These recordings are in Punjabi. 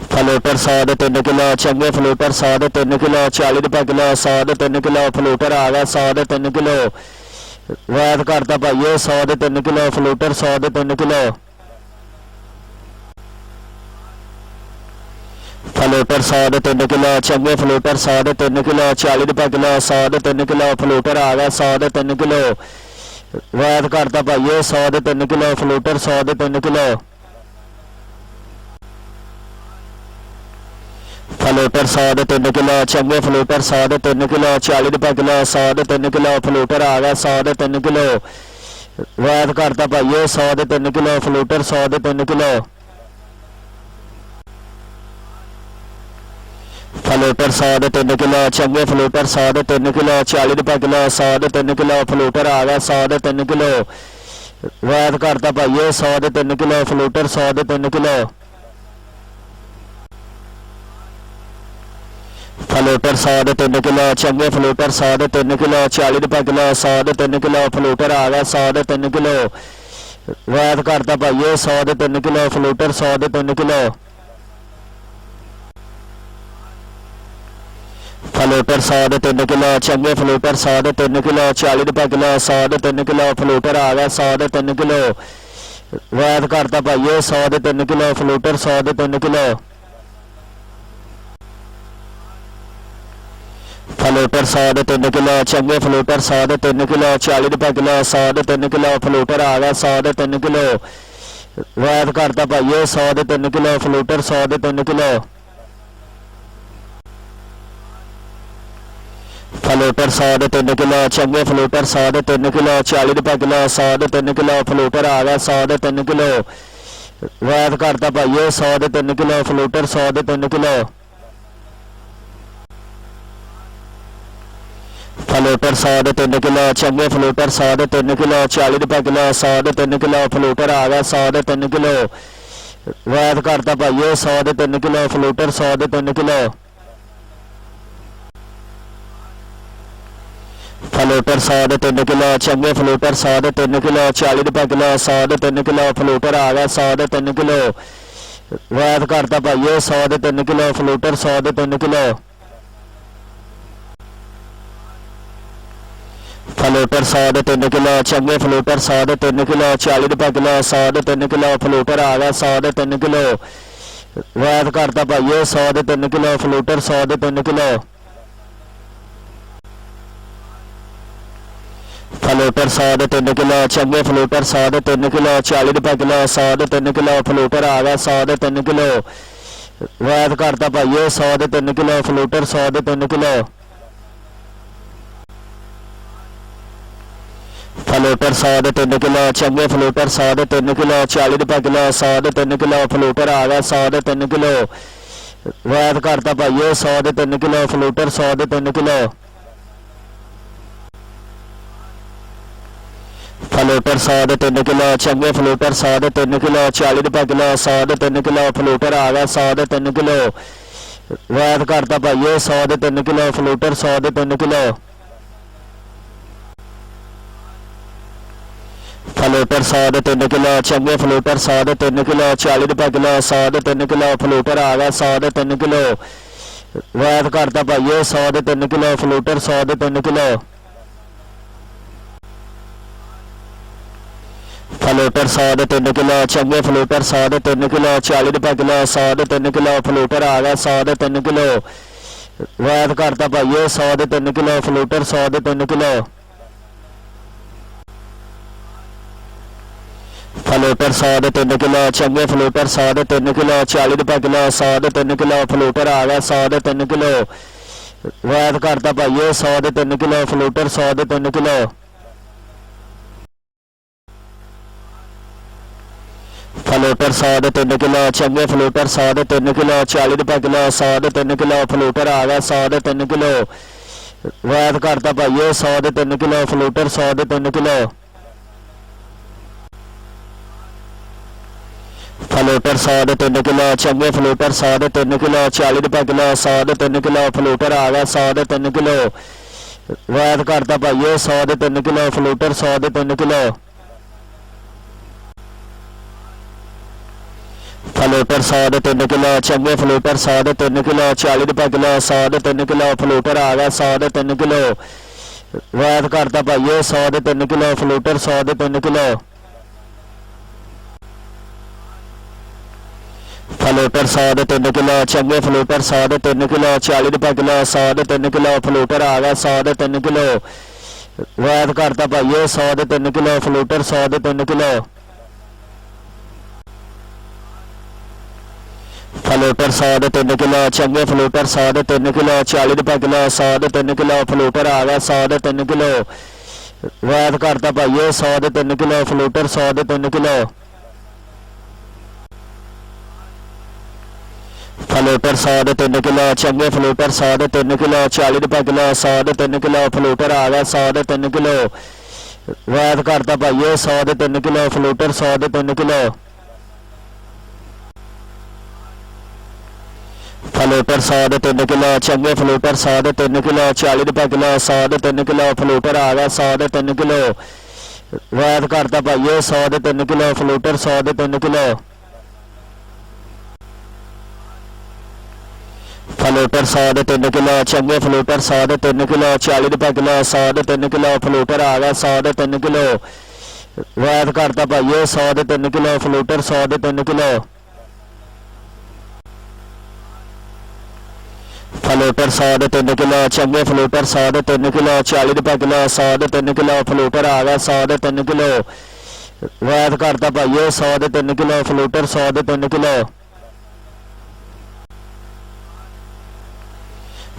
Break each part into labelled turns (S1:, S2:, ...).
S1: ਫਲੂਟਰ 100 ਦੇ 3 ਕਿਲੋ ਚੰਗੇ ਫਲੂਟਰ 100 ਦੇ 3 ਕਿਲੋ 40 ਰੁਪਏ ਕਿਲੋ 100 ਦੇ 3 ਕਿਲੋ ਫਲੂਟਰ ਆ ਗਿਆ 100 ਦੇ 3 ਕਿਲੋ ਰੈਤ ਕਰਤਾ ਭਾਈਏ 100 ਦੇ 3 ਕਿਲੋ ਫਲੂਟਰ 100 ਦੇ 3 ਕਿਲੋ ਫਲੂਟਰ 100 ਦੇ 3 ਕਿਲੋ ਚੰਗੇ ਫਲੂਟਰ 100 ਦੇ 3 ਕਿਲੋ 40 ਰੁਪਏ ਕਿਲੋ 100 ਦੇ 3 ਕਿਲੋ ਫਲੂਟਰ ਆ ਗਿਆ 100 ਦੇ 3 ਕਿਲੋ ਰੈਤ ਕਰਤਾ ਭਾਈਏ 100 ਦੇ 3 ਕਿਲੋ ਫਲੂਟਰ 100 ਦੇ 3 ਕਿਲੋ ਫਲੂਟਰ 100 ਦੇ 3 ਕਿਲੋ ਚੰਗੇ ਫਲੂਟਰ 100 ਦੇ 3 ਕਿਲੋ 40 ਰੁਪਏ ਕਿਲੋ 100 ਦੇ 3 ਕਿਲੋ ਫਲੂਟਰ ਆ ਗਿਆ 100 ਦੇ 3 ਕਿਲੋ ਰੈਤ ਕਰਤਾ ਭਾਈਏ 100 ਦੇ 3 ਕਿਲੋ ਫਲੂਟਰ 100 ਦੇ 3 ਕਿਲੋ ਫਲੂਟਰ 100 ਦੇ 3 ਕਿਲੋ ਚੰਗੇ ਫਲੂਟਰ 100 ਦੇ 3 ਕਿਲੋ 40 ਰੁਪਏ ਕਿਲੋ 100 ਦੇ 3 ਕਿਲੋ ਫਲੂਟਰ ਆ ਗਿਆ 100 ਦੇ 3 ਕਿਲੋ ਰੈਤ ਕਰਤਾ ਭਾਈਏ 100 ਦੇ 3 ਕਿਲੋ ਫਲੂਟਰ 100 ਦੇ 3 ਕਿਲੋ ਫਲੂਟਰ 100 ਦੇ 3 ਕਿਲੋ ਚੰਗੇ ਫਲੂਟਰ 100 ਦੇ 3 ਕਿਲੋ 40 ਰੁਪਏ ਕਿਲੋ 100 ਦੇ 3 ਕਿਲੋ ਫਲੂਟਰ ਆ ਗਿਆ 100 ਦੇ 3 ਕਿਲੋ ਰੈਤ ਕਰਤਾ ਭਾਈਏ 100 ਦੇ 3 ਕਿਲੋ ਫਲੂਟਰ 100 ਦੇ 3 ਕਿਲੋ ਫਲੂਟਰ 100 ਦੇ 3 ਕਿਲੋ ਚੰਗੇ ਫਲੂਟਰ 100 ਦੇ 3 ਕਿਲੋ 40 ਰੁਪਏ ਕਿਲੋ 100 ਦੇ 3 ਕਿਲੋ ਫਲੂਟਰ ਆ ਗਿਆ 100 ਦੇ 3 ਕਿਲੋ ਰੈਤ ਕਰਤਾ ਭਾਈਏ 100 ਦੇ 3 ਕਿਲੋ ਫਲੂਟਰ 100 ਦੇ 3 ਕਿਲੋ ਫਲੂਟਰ 100 ਦੇ 3 ਕਿਲੋ ਚੰਗੇ ਫਲੂਟਰ 100 ਦੇ 3 ਕਿਲੋ 40 ਰੁਪਏ ਕਿਲੋ 100 ਦੇ 3 ਕਿਲੋ ਫਲੂਟਰ ਆ ਗਿਆ 100 ਦੇ 3 ਕਿਲੋ ਰੈਤ ਕਰਤਾ ਭਾਈਏ 100 ਦੇ 3 ਕਿਲੋ ਫਲੂਟਰ 100 ਦੇ 3 ਕਿਲੋ ਫਲੂਟਰ 100 ਦੇ 3 ਕਿਲੋ ਚੰਗੇ ਫਲੂਟਰ 100 ਦੇ 3 ਕਿਲੋ 40 ਰੁਪਏ ਕਿਲੋ 100 ਦੇ 3 ਕਿਲੋ ਫਲੂਟਰ ਆ ਗਿਆ 100 ਦੇ 3 ਕਿਲੋ ਰੈਤ ਕਰਤਾ ਭਾਈਏ 100 ਦੇ 3 ਕਿਲੋ ਫਲੂਟਰ 100 ਦੇ 3 ਕਿਲੋ ਫਲੂਟਰ 100 ਦੇ 3 ਕਿਲੋ ਚੰਗੇ ਫਲੂਟਰ 100 ਦੇ 3 ਕਿਲੋ 40 ਰੁਪਏ ਕਿਲੋ 100 ਦੇ 3 ਕਿਲੋ ਫਲੂਟਰ ਆ ਗਿਆ 100 ਦੇ 3 ਕਿਲੋ ਰੈਤ ਕਰਤਾ ਭਾਈਏ 100 ਦੇ 3 ਕਿਲੋ ਫਲੂਟਰ 100 ਦੇ 3 ਕਿਲੋ ਫਲੂਟਰ 100 ਦੇ 3 ਕਿਲੋ ਚੰਗੇ ਫਲੂਟਰ 100 ਦੇ 3 ਕਿਲੋ 40 ਰੁਪਏ ਕਿਲੋ 100 ਦੇ 3 ਕਿਲੋ ਫਲੂਟਰ ਆ ਗਿਆ 100 ਦੇ 3 ਕਿਲੋ ਰੈਤ ਕਰਤਾ ਭਾਈਏ 100 ਦੇ 3 ਕਿਲੋ ਫਲੂਟਰ 100 ਦੇ 3 ਕਿਲੋ ਫਲੂਟਰ 100 ਦੇ 3 ਕਿਲੋ ਚੰਗੇ ਫਲੂਟਰ 100 ਦੇ 3 ਕਿਲੋ 40 ਰੁਪਏ ਕਿਲੋ 100 ਦੇ 3 ਕਿਲੋ ਫਲੂਟਰ ਆ ਗਿਆ 100 ਦੇ 3 ਕਿਲੋ ਰੈਤ ਕਰਤਾ ਭਾਈਏ 100 ਦੇ 3 ਕਿਲੋ ਫਲੂਟਰ 100 ਦੇ 3 ਕਿਲੋ ਫਲੂਟਰ 100 ਦੇ 3 ਕਿਲੋ ਚੰਗੇ ਫਲੂਟਰ 100 ਦੇ 3 ਕਿਲੋ 40 ਰੁਪਏ ਕਿਲੋ 100 ਦੇ 3 ਕਿਲੋ ਫਲੂਟਰ ਆ ਗਿਆ 100 ਦੇ 3 ਕਿਲੋ ਰੈਤ ਕਰਤਾ ਭਾਈਏ 100 ਦੇ 3 ਕਿਲੋ ਫਲੂਟਰ 100 ਦੇ 3 ਕਿਲੋ ਫਲੂਟਰ 100 ਦੇ 3 ਕਿਲੋ ਚੰਗੇ ਫਲੂਟਰ 100 ਦੇ 3 ਕਿਲੋ 40 ਰੁਪਏ ਕਿਲੋ 100 ਦੇ 3 ਕਿਲੋ ਫਲੂਟਰ ਆ ਗਿਆ 100 ਦੇ 3 ਕਿਲੋ ਰੈਤ ਕਰਤਾ ਭਾਈਏ 100 ਦੇ 3 ਕਿਲੋ ਫਲੂਟਰ 100 ਦੇ 3 ਕਿਲੋ ਫਲੂਟਰ 100 ਦੇ 3 ਕਿਲੋ ਚੰਗੇ ਫਲੂਟਰ 100 ਦੇ 3 ਕਿਲੋ 40 ਰੁਪਏ ਕਿਲੋ 100 ਦੇ 3 ਕਿਲੋ ਫਲੂਟਰ ਆ ਗਿਆ 100 ਦੇ 3 ਕਿਲੋ ਰੈਤ ਕਰਤਾ ਭਾਈਏ 100 ਦੇ 3 ਕਿਲੋ ਫਲੂਟਰ 100 ਦੇ 3 ਕਿਲੋ ਫਲੂਟਰ 100 ਦੇ 3 ਕਿਲੋ ਚੰਗੇ ਫਲੂਟਰ 100 ਦੇ 3 ਕਿਲੋ 40 ਰੁਪਏ ਕਿਲੋ 100 ਦੇ 3 ਕਿਲੋ ਫਲੂਟਰ ਆ ਗਿਆ 100 ਦੇ 3 ਕਿਲੋ ਰੈਤ ਕਰਤਾ ਭਾਈਏ 100 ਦੇ 3 ਕਿਲੋ ਫਲੂਟਰ 100 ਦੇ 3 ਕਿਲੋ ਫਲੂਟਰ 100 ਦੇ 3 ਕਿਲੋ ਚੰਗੇ ਫਲੂਟਰ 100 ਦੇ 3 ਕਿਲੋ 40 ਰੁਪਏ ਕਿਲੋ 100 ਦੇ 3 ਕਿਲੋ ਫਲੂਟਰ ਆ ਗਿਆ 100 ਦੇ 3 ਕਿਲੋ ਰੈਤ ਕਰਤਾ ਭਾਈਏ 100 ਦੇ 3 ਕਿਲੋ ਫਲੂਟਰ 100 ਦੇ 3 ਕਿਲੋ ਫਲੂਟਰ 100 ਦੇ 3 ਕਿਲੋ ਚੰਗੇ ਫਲੂਟਰ 100 ਦੇ 3 ਕਿਲੋ 40 ਰੁਪਏ ਕਿਲੋ 100 ਦੇ 3 ਕਿਲੋ ਫਲੂਟਰ ਆ ਗਿਆ 100 ਦੇ 3 ਕਿਲੋ ਰੈਤ ਕਰਤਾ ਭਾਈਏ 100 ਦੇ 3 ਕਿਲੋ ਫਲੂਟਰ 100 ਦੇ 3 ਕਿਲੋ ਫਲੂਟਰ 100 ਦੇ 3 ਕਿਲੋ ਚੰਗੇ ਫਲੂਟਰ 100 ਦੇ 3 ਕਿਲੋ 40 ਰੁਪਏ ਕਿਲੋ 100 ਦੇ 3 ਕਿਲੋ ਫਲੂਟਰ ਆ ਗਿਆ 100 ਦੇ 3 ਕਿਲੋ ਰੈਤ ਕਰਤਾ ਭਾਈਏ 100 ਦੇ 3 ਕਿਲੋ ਫਲੂਟਰ 100 ਦੇ 3 ਕਿਲੋ ਫਲੂਟਰ 100 ਦੇ 3 ਕਿਲੋ ਚੰਗੇ ਫਲੂਟਰ 100 ਦੇ 3 ਕਿਲੋ 40 ਰੁਪਏ ਕਿਲੋ 100 ਦੇ 3 ਕਿਲੋ ਫਲੂਟਰ ਆ ਗਿਆ 100 ਦੇ 3 ਕਿਲੋ ਰੈਤ ਕਰਤਾ ਭਾਈਏ 100 ਦੇ 3 ਕਿਲੋ ਫਲੂਟਰ 100 ਦੇ 3 ਕਿਲੋ ਫਲੋਟਰ 100 ਦੇ 3 ਕਿਲੋ ਚੰਗੇ ਫਲੋਟਰ 100 ਦੇ 3 ਕਿਲੋ 40 ਰੁਪਏ ਕਿਲੋ 100 ਦੇ 3 ਕਿਲੋ ਫਲੋਟਰ ਆ ਗਿਆ 100 ਦੇ 3 ਕਿਲੋ ਵਾਦ ਕਰਤਾ ਭਾਈਏ 100 ਦੇ 3 ਕਿਲੋ ਫਲੋਟਰ 100 ਦੇ 3 ਕਿਲੋ ਫਲੋਟਰ 100 ਦੇ 3 ਕਿਲੋ ਚੰਗੇ ਫਲੋਟਰ 100 ਦੇ 3 ਕਿਲੋ 40 ਰੁਪਏ ਕਿਲੋ 100 ਦੇ 3 ਕਿਲੋ ਫਲੋਟਰ ਆ ਗਿਆ 100 ਦੇ 3 ਕਿਲੋ ਵਾਦ ਕਰਤਾ ਭਾਈਏ 100 ਦੇ 3 ਕਿਲੋ ਫਲੋਟਰ 100 ਦੇ 3 ਕਿਲੋ ਫਲੋਟਰ 100 ਦੇ 3 ਕਿਲੋ ਚੰਗੇ ਫਲੋਟਰ 100 ਦੇ 3 ਕਿਲੋ 40 ਰੁਪਏ ਕਿਲੋ 100 ਦੇ 3 ਕਿਲੋ ਫਲੋਟਰ ਆ ਗਿਆ 100 ਦੇ 3 ਕਿਲੋ ਵਾਦ ਕਰਤਾ ਭਾਈਏ 100 ਦੇ 3 ਕਿਲੋ ਫਲੋਟਰ 100 ਦੇ 3 ਕਿਲੋ ਫਲੋਟਰ 100 ਦੇ 3 ਕਿਲੋ ਚੰਗੇ ਫਲੋਟਰ 100 ਦੇ 3 ਕਿਲੋ 40 ਰੁਪਏ ਕਿਲੋ 100 ਦੇ 3 ਕਿਲੋ ਫਲੋਟਰ ਆ ਗਿਆ 100 ਦੇ 3 ਕਿਲੋ ਵਾਦ ਕਰਤਾ ਭਾਈਏ 100 ਦੇ 3 ਕਿਲੋ ਫਲੋਟਰ 100 ਦੇ 3 ਕਿਲੋ ਫਲੋਟਰ 100 ਦੇ 3 ਕਿਲੋ ਚੰਗੇ ਫਲੋਟਰ 100 ਦੇ 3 ਕਿਲੋ 40 ਰੁਪਏ ਕਿਲੋ 100 ਦੇ 3 ਕਿਲੋ ਫਲੋਟਰ ਆ ਗਿਆ 100 ਦੇ 3 ਕਿਲੋ ਵਾਦ ਕਰਤਾ ਭਾਈਏ 100 ਦੇ 3 ਕਿਲੋ ਫਲੋਟਰ 100 ਦੇ 3 ਕਿਲੋ ਫਲੋਟਰ 100 ਦੇ 3 ਕਿਲੋ ਚੰਗੇ ਫਲੋਟਰ 100 ਦੇ 3 ਕਿਲੋ 40 ਰੁਪਏ ਕਿਲੋ 100 ਦੇ 3 ਕਿਲੋ ਫਲੋਟਰ ਆ ਗਿਆ 100 ਦੇ 3 ਕਿਲੋ ਵਾਦ ਕਰਤਾ ਭਾਈਏ 100 ਦੇ 3 ਕਿਲੋ ਫਲੋਟਰ 100 ਦੇ 3 ਕਿਲੋ ਫਲੋਟਰ 100 ਦੇ 3 ਕਿਲੋ ਚੰਗੇ ਫਲੋਟਰ 100 ਦੇ 3 ਕਿਲੋ 40 ਰੁਪਏ ਕਿਲੋ 100 ਦੇ 3 ਕਿਲੋ ਫਲੋਟਰ ਆ ਗਿਆ 100 ਦੇ 3 ਕਿਲੋ ਵਾਦ ਕਰਤਾ ਭਾਈਏ 100 ਦੇ 3 ਕਿਲੋ ਫਲੋਟਰ 100 ਦੇ 3 ਕਿਲੋ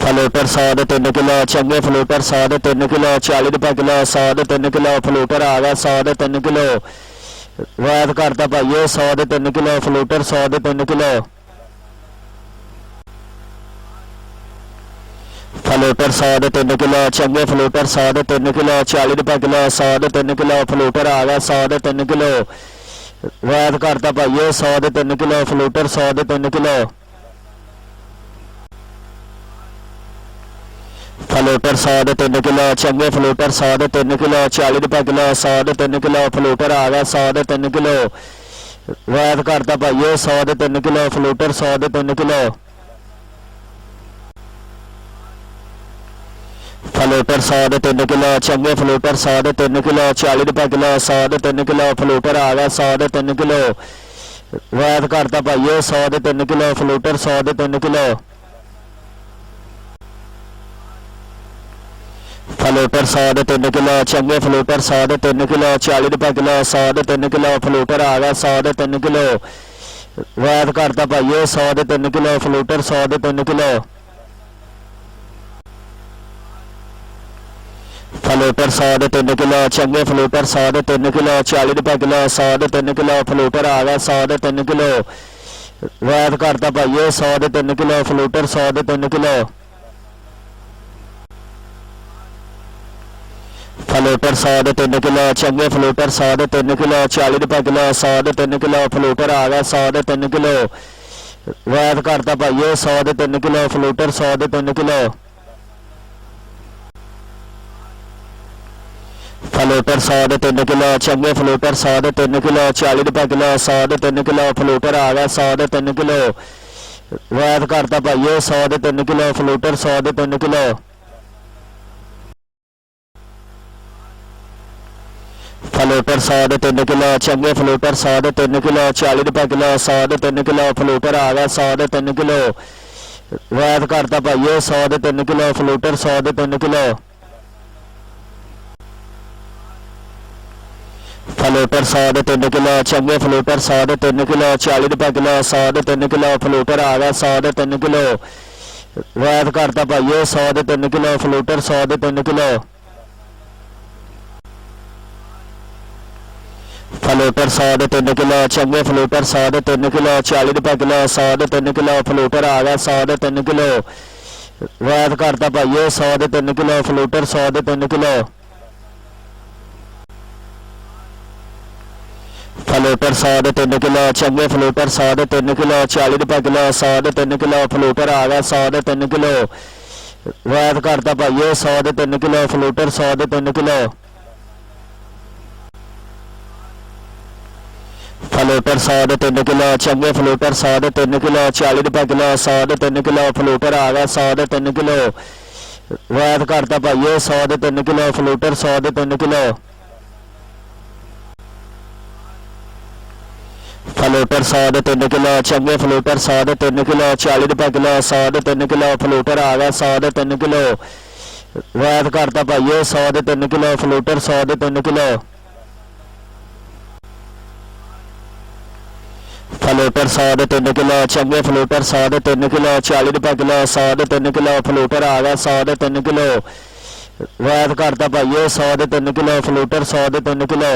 S1: ਫਲੋਟਰ 100 ਦੇ 3 ਕਿਲੋ ਚੰਗੇ ਫਲੋਟਰ 100 ਦੇ 3 ਕਿਲੋ 40 ਰੁਪਏ ਕਿਲੋ 100 ਦੇ 3 ਕਿਲੋ ਫਲੋਟਰ ਆ ਗਿਆ 100 ਦੇ 3 ਕਿਲੋ ਵਾਦ ਕਰਤਾ ਭਾਈਏ 100 ਦੇ 3 ਕਿਲੋ ਫਲੋਟਰ 100 ਦੇ 3 ਕਿਲੋ ਫਲੋਟਰ 100 ਦੇ 3 ਕਿਲੋ ਚੰਗੇ ਫਲੋਟਰ 100 ਦੇ 3 ਕਿਲੋ 40 ਰੁਪਏ ਕਿਲੋ 100 ਦੇ 3 ਕਿਲੋ ਫਲੋਟਰ ਆ ਗਿਆ 100 ਦੇ 3 ਕਿਲੋ ਵਾਦ ਕਰਤਾ ਭਾਈਏ 100 ਦੇ 3 ਕਿਲੋ ਫਲੋਟਰ 100 ਦੇ 3 ਕਿਲੋ ਫਲੋਟਰ 100 ਦੇ 3 ਕਿਲੋ ਚੰਗੇ ਫਲੋਟਰ 100 ਦੇ 3 ਕਿਲੋ 40 ਰੁਪਏ ਕਿਲੋ 100 ਦੇ 3 ਕਿਲੋ ਫਲੋਟਰ ਆ ਗਿਆ 100 ਦੇ 3 ਕਿਲੋ ਵਾਦ ਕਰਤਾ ਭਾਈਏ 100 ਦੇ 3 ਕਿਲੋ ਫਲੋਟਰ 100 ਦੇ 3 ਕਿਲੋ ਫਲੋਟਰ 100 ਦੇ 3 ਕਿਲੋ ਚੰਗੇ ਫਲੋਟਰ 100 ਦੇ 3 ਕਿਲੋ 40 ਰੁਪਏ ਕਿਲੋ 100 ਦੇ 3 ਕਿਲੋ ਫਲੋਟਰ ਆ ਗਿਆ 100 ਦੇ 3 ਕਿਲੋ ਵਾਦ ਕਰਤਾ ਭਾਈਏ 100 ਦੇ 3 ਕਿਲੋ ਫਲੋਟਰ 100 ਦੇ 3 ਕਿਲੋ ਫਲੋਟਰ 100 ਦੇ 3 ਕਿਲੋ ਚੰਗੇ ਫਲੋਟਰ 100 ਦੇ 3 ਕਿਲੋ 40 ਰੁਪਏ ਕਿਲੋ 100 ਦੇ 3 ਕਿਲੋ ਫਲੋਟਰ ਆ ਗਿਆ 100 ਦੇ 3 ਕਿਲੋ ਵਾਦ ਕਰਤਾ ਭਾਈਏ 100 ਦੇ 3 ਕਿਲੋ ਫਲੋਟਰ 100 ਦੇ 3 ਕਿਲੋ ਫਲੋਟਰ 100 ਦੇ 3 ਕਿਲੋ ਚੰਗੇ ਫਲੋਟਰ 100 ਦੇ 3 ਕਿਲੋ 40 ਰੁਪਏ ਕਿਲੋ 100 ਦੇ 3 ਕਿਲੋ ਫਲੋਟਰ ਆ ਗਿਆ 100 ਦੇ 3 ਕਿਲੋ ਵਾਦ ਕਰਤਾ ਭਾਈਏ 100 ਦੇ 3 ਕਿਲੋ ਫਲੋਟਰ 100 ਦੇ 3 ਕਿਲੋ ਫਲੋਟਰ 100 ਦੇ 3 ਕਿਲੋ ਚੰਗੇ ਫਲੋਟਰ 100 ਦੇ 3 ਕਿਲੋ 40 ਰੁਪਏ ਕਿਲੋ 100 ਦੇ 3 ਕਿਲੋ ਫਲੋਟਰ ਆ ਗਿਆ 100 ਦੇ 3 ਕਿਲੋ ਵਾਦ ਕਰਤਾ ਭਾਈਏ 100 ਦੇ 3 ਕਿਲੋ ਫਲੋਟਰ 100 ਦੇ 3 ਕਿਲੋ ਫਲੋਟਰ 100 ਦੇ 3 ਕਿਲੋ ਚੰਗੇ ਫਲੋਟਰ 100 ਦੇ 3 ਕਿਲੋ 40 ਰੁਪਏ ਕਿਲੋ 100 ਦੇ 3 ਕਿਲੋ ਫਲੋਟਰ ਆ ਗਿਆ 100 ਦੇ 3 ਕਿਲੋ ਵਾਦ ਕਰਤਾ ਭਾਈਏ 100 ਦੇ 3 ਕਿਲੋ ਫਲੋਟਰ 100 ਦੇ 3 ਕਿਲੋ ਫਲੋਟਰ 100 ਦੇ 3 ਕਿਲੋ ਚੰਗੇ ਫਲੋਟਰ 100 ਦੇ 3 ਕਿਲੋ 40 ਰੁਪਏ ਕਿਲੋ 100 ਦੇ 3 ਕਿਲੋ ਫਲੋਟਰ ਆ ਗਿਆ 100 ਦੇ 3 ਕਿਲੋ ਵਾਦ ਕਰਤਾ ਭਾਈਏ 100 ਦੇ 3 ਕਿਲੋ ਫਲੋਟਰ 100 ਦੇ 3 ਕਿਲੋ ਫਲੋਟਰ 100 ਦੇ 3 ਕਿਲੋ ਚੰਗੇ ਫਲੋਟਰ 100 ਦੇ 3 ਕਿਲੋ 40 ਰੁਪਏ ਕਿਲੋ 100 ਦੇ 3 ਕਿਲੋ ਫਲੋਟਰ ਆ ਗਿਆ 100 ਦੇ 3 ਕਿਲੋ ਵਾਦ ਕਰਤਾ ਭਾਈਏ 100 ਦੇ 3 ਕਿਲੋ ਫਲੋਟਰ 100 ਦੇ 3 ਕਿਲੋ ਫਲੋਟਰ 100 ਦੇ 3 ਕਿਲੋ ਚੰਗੇ ਫਲੋਟਰ 100 ਦੇ 3 ਕਿਲੋ 40 ਰੁਪਏ ਕਿਲੋ 100 ਦੇ 3 ਕਿਲੋ ਫਲੋਟਰ ਆ ਗਿਆ 100 ਦੇ 3 ਕਿਲੋ ਵਾਦ ਕਰਤਾ ਭਾਈਏ 100 ਦੇ 3 ਕਿਲੋ ਫਲੋਟਰ 100 ਦੇ 3 ਕਿਲੋ ਫਲੋਟਰ 100 ਦੇ 3 ਕਿਲੋ ਚੰਗੇ ਫਲੋਟਰ 100 ਦੇ 3 ਕਿਲੋ 40 ਰੁਪਏ ਕਿਲੋ 100 ਦੇ 3 ਕਿਲੋ ਫਲੋਟਰ ਆ ਗਿਆ 100 ਦੇ 3 ਕਿਲੋ ਵਾਦ ਕਰਤਾ ਭਾਈਏ 100 ਦੇ 3 ਕਿਲੋ ਫਲੋਟਰ 100 ਦੇ 3 ਕਿਲੋ ਫਲੋਟਰ 100 ਦੇ 3 ਕਿਲੋ ਚੰਗੇ ਫਲੋਟਰ 100 ਦੇ 3 ਕਿਲੋ 40 ਰੁਪਏ ਕਿਲੋ 100 ਦੇ 3 ਕਿਲੋ ਫਲੋਟਰ ਆ ਗਿਆ 100 ਦੇ 3 ਕਿਲੋ ਵੈਦ ਕਰਤਾ ਭਾਈਏ 100 ਦੇ 3 ਕਿਲੋ ਫਲੋਟਰ 100 ਦੇ 3 ਕਿਲੋ ਫਲੋਟਰ 100 ਦੇ 3 ਕਿਲੋ ਚੰਗੇ ਫਲੋਟਰ 100 ਦੇ 3 ਕਿਲੋ 40 ਰੁਪਏ ਕਿਲੋ 100 ਦੇ 3 ਕਿਲੋ ਫਲੋਟਰ ਆ ਗਿਆ 100 ਦੇ 3 ਕਿਲੋ ਵੈਦ ਕਰਤਾ ਭਾਈਏ 100 ਦੇ 3 ਕਿਲੋ ਫਲੋਟਰ 100 ਦੇ 3 ਕਿਲੋ ਫਲੋਟਰ 100 ਦੇ 3 ਕਿਲੋ ਚੰਗੇ ਫਲੋਟਰ 100 ਦੇ 3 ਕਿਲੋ 40 ਰੁਪਏ ਕਿਲੋ 100 ਦੇ 3 ਕਿਲੋ ਫਲੋਟਰ ਆ ਗਿਆ 100 ਦੇ 3 ਕਿਲੋ ਵੈਦ ਕਰਤਾ ਭਾਈਏ 100 ਦੇ 3 ਕਿਲੋ ਫਲੋਟਰ 100 ਦੇ 3 ਕਿਲੋ